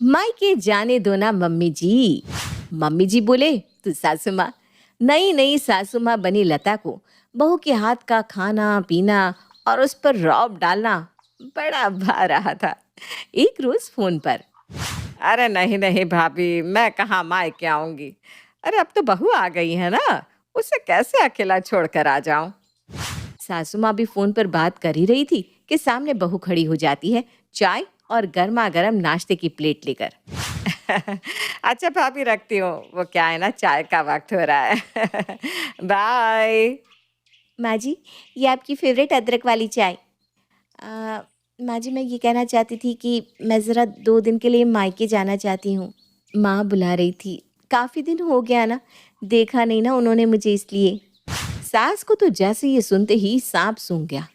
मायके जाने दो ना मम्मी जी। मम्मी जी बोले तो सासू माँ। नई नई सासू माँ बनी लता को बहू के हाथ का खाना पीना और उस पर रौब डालना बड़ा भा रहा था। एक रोज फोन पर, अरे नहीं नहीं भाभी, मैं कहाँ मायके आऊंगी। अरे अब तो बहू आ गई है ना, उसे कैसे अकेला छोड़कर आ जाऊं। सासू माँ भी फोन पर बात कर ही रही थी कि सामने बहू खड़ी हो जाती है, चाय और गर्मा गर्म नाश्ते की प्लेट लेकर। अच्छा भाभी, रखती हूँ, वो क्या है ना, चाय का वक्त हो रहा है। बाय। माँ जी, ये आपकी फेवरेट अदरक वाली चाय। आ, माँ जी, मैं ये कहना चाहती थी कि मैं ज़रा 2 दिन के लिए मायके जाना चाहती हूँ। माँ बुला रही थी, काफ़ी दिन हो गया ना, देखा नहीं ना उन्होंने मुझे, इसलिए। सास को तो जैसे ये सुनते ही सांप सूंघ गया।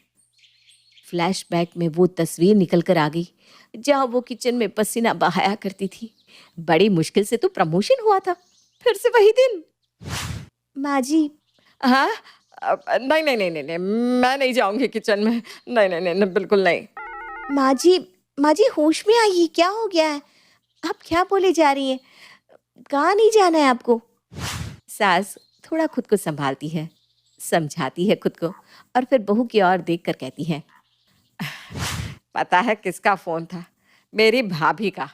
फ्लैशबैक में वो तस्वीर निकल कर आ गई जहाँ वो किचन में पसीना बहाया करती थी। बड़ी मुश्किल से तो प्रमोशन हुआ था, फिर से वही दिन। माँ जी। हाँ। नहीं नहीं नहीं नहीं नहीं, मैं नहीं जाऊंगी किचन में। नहीं नहीं नहीं नहीं, बिल्कुल नहीं। माँ जी, माँ जी होश में आइए, क्या हो गया है? आप क्या बोले जा रही हैं? कहाँ नहीं जाना है आपको? सास थोड़ा खुद को संभालती है, समझाती है खुद को, और फिर बहू की ओर देखकर कहती है, पता है किसका फोन था? मेरी भाभी का।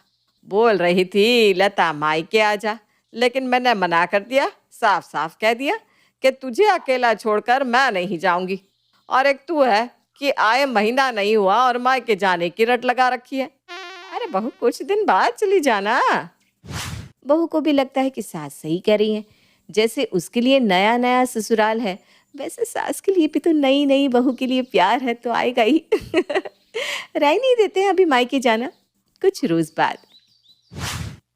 बोल रही थी लता मायके आ जा, लेकिन मैंने मना कर दिया, साफ साफ कह दिया कि तुझे अकेला छोड़कर मैं नहीं जाऊंगी। और एक तू है कि आए महीना नहीं हुआ और मायके जाने की रट लगा रखी है। अरे बहू, कुछ दिन बाद चली जाना। बहू को भी लगता है कि सास सही कह रही है। जैसे उसके लिए नया नया ससुराल है, वैसे सास के लिए भी तो नई नई बहू के लिए प्यार है तो आएगा ही। रह नहीं देते हैं अभी मायके जाना, कुछ रोज बाद।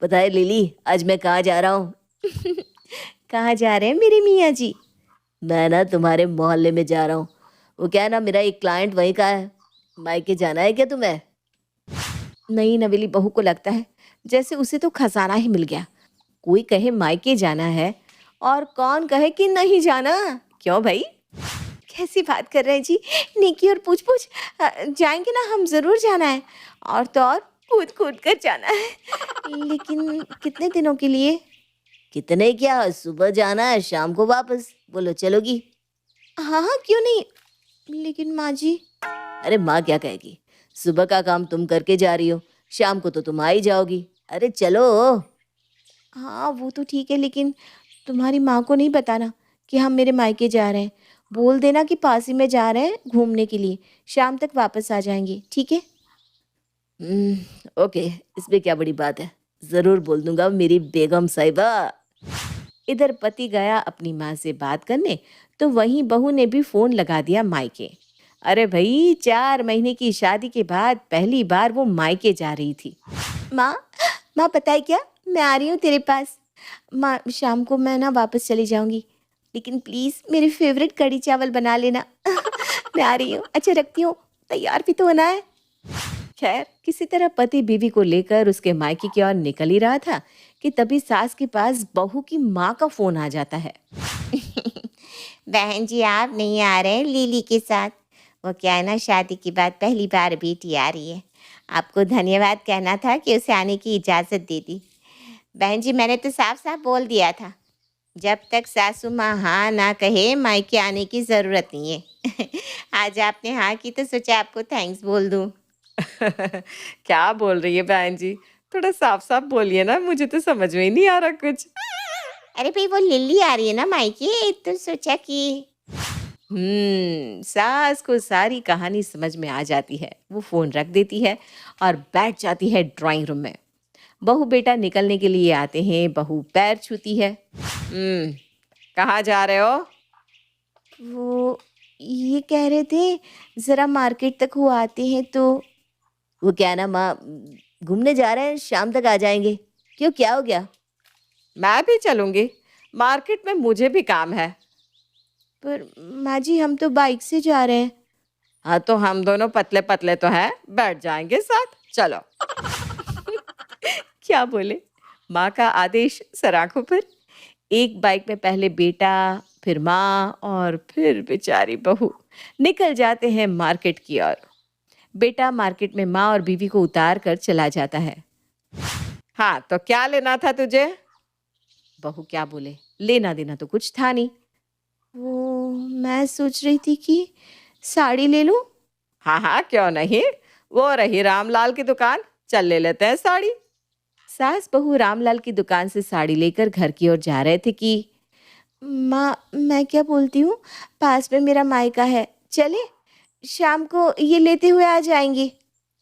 पता है लिली, आज मैं कहाँ जा रहा हूँ? कहाँ जा रहे हैं मेरे मियाँ जी? मैं ना तुम्हारे मोहल्ले में जा रहा हूँ। वो क्या है ना, मेरा एक क्लाइंट वहीं का है। मायके जाना है क्या तुम्हें? नई नवेली बहू को लगता है जैसे उसे तो खजाना ही मिल गया। कोई कहे मायके जाना है और कौन कहे कि नहीं जाना। क्यों भाई, कैसी बात कर रहे हैं जी? नेकी और पूछ पूछ। जाएंगे ना, हम जरूर जाना है, और तो और कूद कूद कर जाना है। लेकिन कितने दिनों के लिए? कितने क्या, सुबह जाना है शाम को वापस। बोलो चलोगी? हाँ हाँ, क्यों नहीं। लेकिन माँ जी। अरे माँ क्या कहेगी, सुबह का काम तुम करके जा रही हो, शाम को तो तुम आ ही जाओगी। अरे चलो। हाँ वो तो ठीक है, लेकिन तुम्हारी माँ को नहीं बताना कि हम मेरे मायके जा रहे हैं। बोल देना कि पास ही में जा रहे हैं घूमने के लिए, शाम तक वापस आ जाएंगे, ठीक है? ओके, इसमें क्या बड़ी बात है, जरूर बोल दूंगा मेरी बेगम साहिबा। इधर पति गया अपनी माँ से बात करने, तो वहीं बहू ने भी फोन लगा दिया मायके। अरे भाई, 4 महीने की शादी के बाद पहली बार वो मायके जा रही थी। माँ, माँ पता है क्या, मैं आ रही हूँ तेरे पास। माँ, शाम को मैं ना वापस चली जाऊंगी, लेकिन प्लीज मेरे फेवरेट कढ़ी चावल बना लेना। मैं आ रही हूँ, अच्छा रखती हूँ, तैयार भी तो होना है। खैर, किसी तरह पति बीवी को लेकर उसके मायके की ओर निकल ही रहा था कि तभी सास के पास बहू की माँ का फोन आ जाता है। बहन जी, आप नहीं आ रहे हैं लिली के साथ? वो क्या है ना, शादी के बाद पहली बार बेटी आ रही है। आपको धन्यवाद कहना था कि उसे आने की इजाज़त दे दी। बहन जी, मैंने तो साफ साफ बोल दिया था, जब तक सासू माँ हाँ ना कहे मायके आने की ज़रूरत नहीं है। आज आपने हाँ की तो सोचा आपको थैंक्स बोल दूँ। क्या बोल रही है बहन जी? थोड़ा साफ-साफ बोलिए ना, मुझे तो समझ में ही नहीं आ रहा कुछ। अरे भाई, वो लिल्ली आ रही है ना मायके, तो सोचा कि सास को सारी कहानी समझ में आ जाती है। वो फ़ोन रख देती है और बैठ जाती है ड्राइंग रूम में। बहू बेटा निकलने के लिए आते हैं, बहू पैर छूती है। कहाँ जा रहे हो? वो ये कह रहे थे ज़रा मार्केट तक हो आते हैं तो। वो क्या ना माँ, घूमने जा रहे हैं, शाम तक आ जाएंगे। क्यों, क्या हो गया? मैं भी चलूंगी, मार्केट में मुझे भी काम है। पर माँ जी, हम तो बाइक से जा रहे हैं। हाँ तो हम दोनों पतले पतले तो हैं, बैठ जाएंगे साथ, चलो। क्या बोले, माँ का आदेश सराखों पर। एक बाइक में पहले बेटा, फिर माँ और फिर बेचारी बहू निकल जाते हैं मार्केट की ओर। बेटा मार्केट में माँ और बीवी को उतार कर चला जाता है। हाँ, तो क्या लेना था तुझे? बहू क्या बोले, लेना देना तो कुछ था नहीं। वो मैं सोच रही थी कि साड़ी ले लूं। हाँ हाँ, क्यों नहीं। वो रही रामलाल की दुकान, चल ले लेते हैं साड़ी। सास बहू रामलाल की दुकान से साड़ी लेकर घर की ओर जा रहे थे कि माँ, मैं क्या बोलती हूँ, पास में मेरा मायका है, चले शाम को ये लेते हुए आ जाएंगी।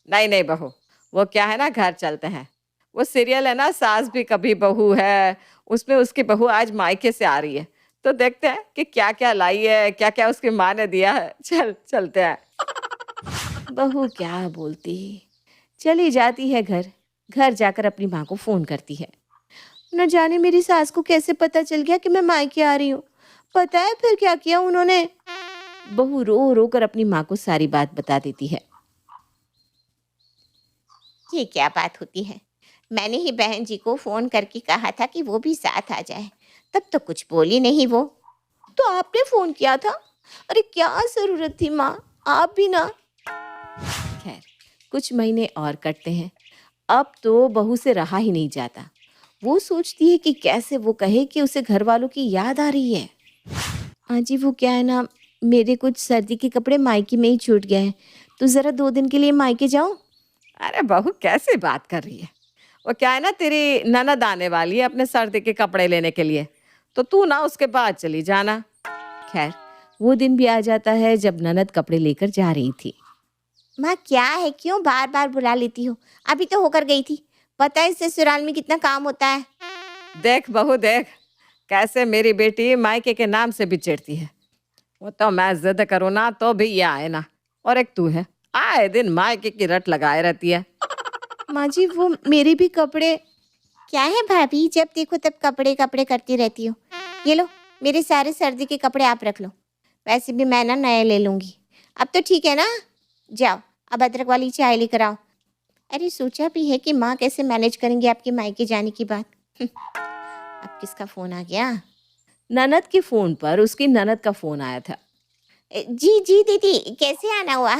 नहीं नहीं बहू, वो क्या है ना, घर चलते हैं। वो सीरियल है ना, सास भी कभी बहू है, उसमें उसकी बहू आज मायके से आ रही है, तो देखते हैं कि क्या क्या लाई है, क्या क्या उसकी माँ ने दिया है। चल चलते हैं। बहू क्या बोलती, चली जाती है घर। घर जाकर अपनी माँ को फोन करती है। न जाने मेरी सास को कैसे पता चल गया कि मैं मायके आ रही हूँ। पता है फिर क्या किया उन्होंने? बहू रो रो कर अपनी माँ को सारी बात बता देती है। ये क्या बात होती है? मैंने ही बहन जी को फोन करके कहा था कि वो भी साथ आ जाए, तब तो कुछ बोली नहीं वो। तो आपने फोन किया था? अरे क्या जरूरत थी माँ, आप भी ना। खैर, कुछ महीने और कटते हैं। अब तो बहू से रहा ही नहीं जाता। वो सोचती है कि कैसे वो कहे कि उसे घर वालों की याद आ रही है। हाँ जी, वो क्या है ना, मेरे कुछ सर्दी के कपड़े मायके में ही छूट गए हैं, तो ज़रा 2 दिन के लिए मायके जाओ। अरे बहू कैसे बात कर रही है? वो क्या है ना, तेरी ननद आने वाली है अपने सर्दी के कपड़े लेने के लिए, तो तू ना उसके बाद चली जाना। खैर, वो दिन भी आ जाता है जब ननद कपड़े लेकर जा रही थी। माँ क्या है, क्यों बार बार बुला लेती हो? अभी तो होकर गई थी। पता है ससुराल में कितना काम होता है। देख बहू देख, कैसे मेरी बेटी मायके के नाम से भी चिढ़ती है। वो तो मैं जिद करूँ ना तो भी ये आए ना, और एक तू है, आए दिन मायके की रट लगाए रहती है। माँ जी, वो मेरे भी कपड़े। क्या है भाभी, जब देखो तब कपड़े कपड़े करती रहती हो। ये लो, मेरे सारे सर्दी के कपड़े आप रख लो। वैसे भी मैं ना नए ले लूंगी। अब तो ठीक है ना, जाओ अब अदरक वाली चाय लेकर आओ। अरे सोचा भी है कि माँ कैसे मैनेज करेंगे आपके मायके जाने की बात। अब किसका फोन आ गया? ननद के फोन पर उसकी ननद का फोन आया था। जी जी दीदी, कैसे आना हुआ?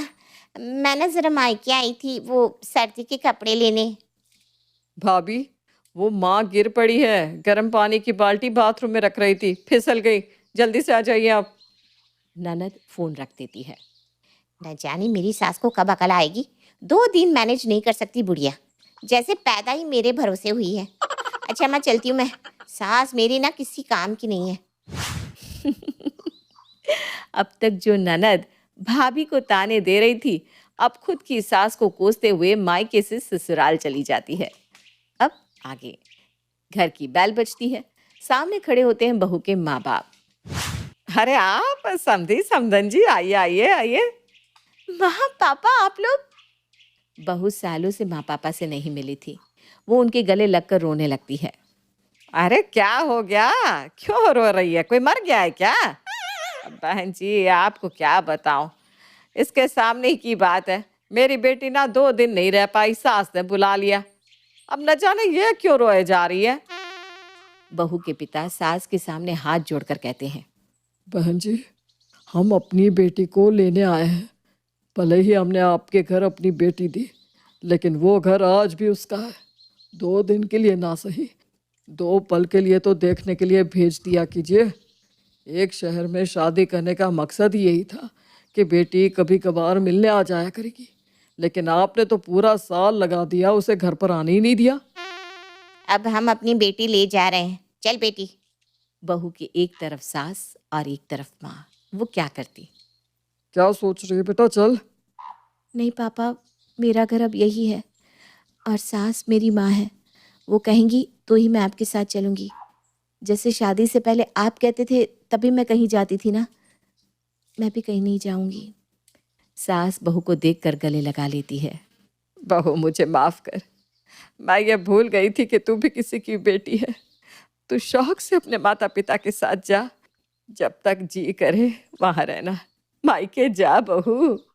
मैं ना जरा मायके आई थी वो सर्दी के कपड़े लेने। भाभी, वो माँ गिर पड़ी है, गर्म पानी की बाल्टी बाथरूम में रख रही थी, फिसल गई, जल्दी से आ जाइए आप। ननद फोन रख देती है। न जाने मेरी सास को कब अकल आएगी। 2 दिन मैनेज नहीं कर सकती बुढ़िया, जैसे पैदा ही मेरे भरोसे हुई है। अच्छा मैं चलती हूँ मैं, सास मेरी ना किसी काम की नहीं है। अब तक जो ननद भाभी को ताने दे रही थी, अब खुद की सास को कोसते हुए मायके से ससुराल चली जाती है। अब आगे घर की बैल बजती है। सामने खड़े होते हैं बहू के माँ बाप। अरे आप समधी समधन जी, आइए आइए आइए। माँ पापा, आप लोग? बहू सालों से माँ पापा से नहीं मिली थी। वो उनके गले लगकर रोने लगती है। अरे क्या हो गया, क्यों रो रही है, कोई मर गया है क्या? बहन जी आपको क्या बताऊं, इसके सामने ही की बात है। मेरी बेटी ना 2 दिन नहीं रह पाई, सास ने बुला लिया। अब न जाने ये क्यों रोए जा रही है। बहू के पिता सास के सामने हाथ जोड़कर कहते हैं। बहन जी, हम अपनी बेटी को लेने आए हैं। भले ही हमने आपके घर अपनी बेटी दी, लेकिन वो घर आज भी उसका है। 2 दिन के लिए ना सही, 2 पल के लिए तो देखने के लिए भेज दिया कीजिए। एक शहर में शादी करने का मकसद ही यही था कि बेटी कभी कभार मिलने आ जाया करेगी, लेकिन आपने तो पूरा साल लगा दिया, उसे घर पर आने ही नहीं दिया। अब हम अपनी बेटी ले जा रहे हैं, चल बेटी। बहू की एक तरफ सास और एक तरफ माँ, वो क्या करती? क्या सोच रही है बेटा, चल। नहीं पापा, मेरा घर अब यही है और सास मेरी माँ है। वो कहेंगी तो ही मैं आपके साथ चलूंगी। जैसे शादी से पहले आप कहते थे तभी मैं कहीं जाती थी ना, मैं भी कहीं नहीं जाऊंगी। सास बहू को देखकर गले लगा लेती है। बहू मुझे माफ कर, मैं ये भूल गई थी कि तू भी किसी की बेटी है। तू शौक से अपने माता पिता के साथ जा, जब तक जी करे वहां रहना। मायके जा बहू।